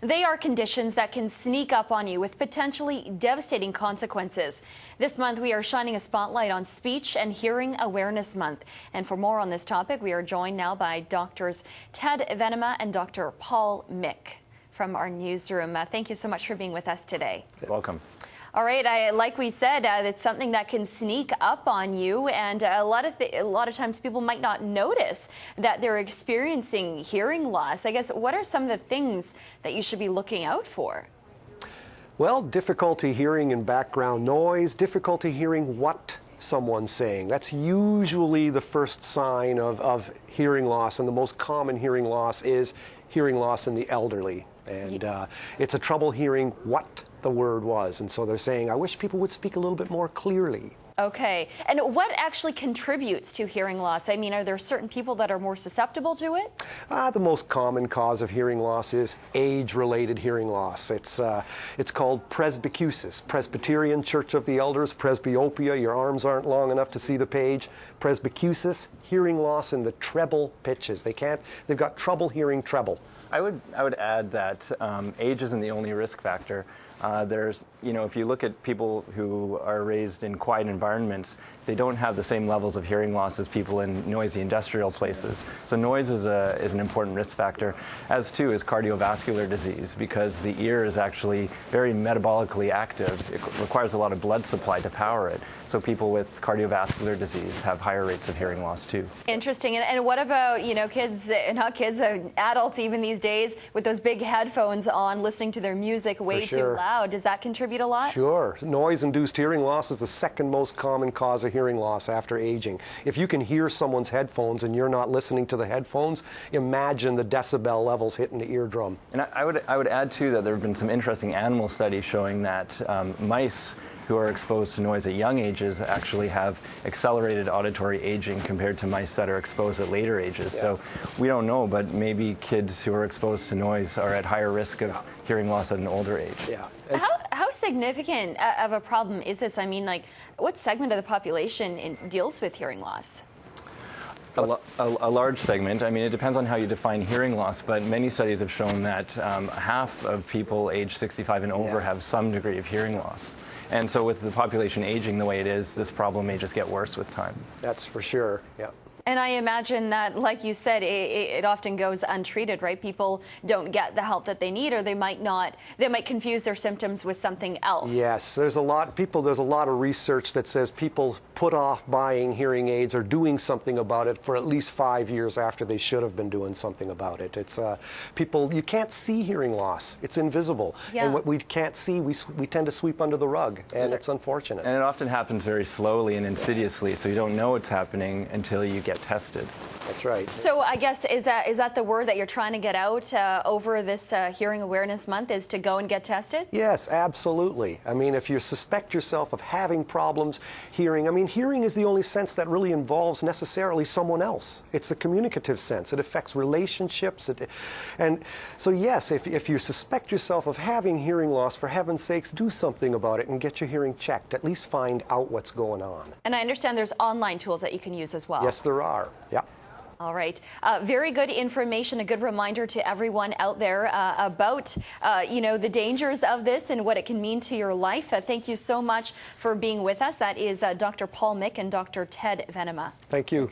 They are conditions that can sneak up on you with potentially devastating consequences. This month, we are shining a spotlight on Speech and Hearing Awareness Month. And for more on this topic, we are joined now by Drs. Ted Venema and Dr. Paul Mick from our newsroom. Thank you so much for being with us today. You're welcome. All right, like we said, it's something that can sneak up on you, and a lot of times people might not notice that they're experiencing hearing loss. I guess, what are some of the things that you should be looking out for? Well, difficulty hearing in background noise, difficulty hearing what someone's saying. That's usually the first sign of hearing loss, and the most common hearing loss is hearing loss in the elderly. And it's a trouble hearing what the word was. And so they're saying, I wish people would speak a little bit more clearly. Okay. And what actually contributes to hearing loss? I mean, are there certain people that are more susceptible to it? The most common cause of hearing loss is age-related hearing loss. It's called presbycusis, Presbyterian Church of the Elders, presbyopia, your arms aren't long enough to see the page. Presbycusis, hearing loss in the treble pitches. They've got trouble hearing treble. I would add that age isn't the only risk factor. If you look at people who are raised in quiet environments, they don't have the same levels of hearing loss as people in noisy industrial places. So noise is an important risk factor, as too is cardiovascular disease, because the ear is actually very metabolically active. It requires a lot of blood supply to power it. So people with cardiovascular disease have higher rates of hearing loss too. Interesting. And what about, kids, not kids, adults even these days, with those big headphones on, listening to their music way too loud? Does that contribute a lot? Sure. Noise-induced hearing loss is the second most common cause of hearing loss after aging. If you can hear someone's headphones and you're not listening to the headphones, imagine the decibel levels hitting the eardrum. And I would add too that there have been some interesting animal studies showing that mice who are exposed to noise at young ages actually have accelerated auditory aging compared to mice that are exposed at later ages. Yeah. So we don't know, but maybe kids who are exposed to noise are at higher risk of hearing loss at an older age. Yeah. How significant of a problem is this? I mean, what segment of the population deals with hearing loss? A large segment. I mean, it depends on how you define hearing loss, but many studies have shown that half of people age 65 and over have some degree of hearing loss. And so with the population aging the way it is, this problem may just get worse with time. That's for sure, yeah. And I imagine that, like you said, it often goes untreated, right? People don't get the help that they need, or they might confuse their symptoms with something else. Yes, there's a lot of research that says people put off buying hearing aids or doing something about it for at least 5 years after they should have been doing something about it. It's you can't see hearing loss. It's invisible. Yeah. And what we can't see, we tend to sweep under the rug, and it's unfortunate. And it often happens very slowly and insidiously, so you don't know what's happening until you get tested. That's right. So I guess, is that the word that you're trying to get out over this Hearing Awareness Month, is to go and get tested? Yes, absolutely. I mean, if you suspect yourself of having problems hearing, hearing is the only sense that really involves necessarily someone else. It's a communicative sense. It affects relationships. And so yes, if you suspect yourself of having hearing loss, for heaven's sakes, do something about it and get your hearing checked. At least find out what's going on. And I understand there's online tools that you can use as well. Yes, there are. Yeah. All right. Very good information, a good reminder to everyone out there about, the dangers of this and what it can mean to your life. Thank you so much for being with us. That is Dr. Paul Mick and Dr. Ted Venema. Thank you.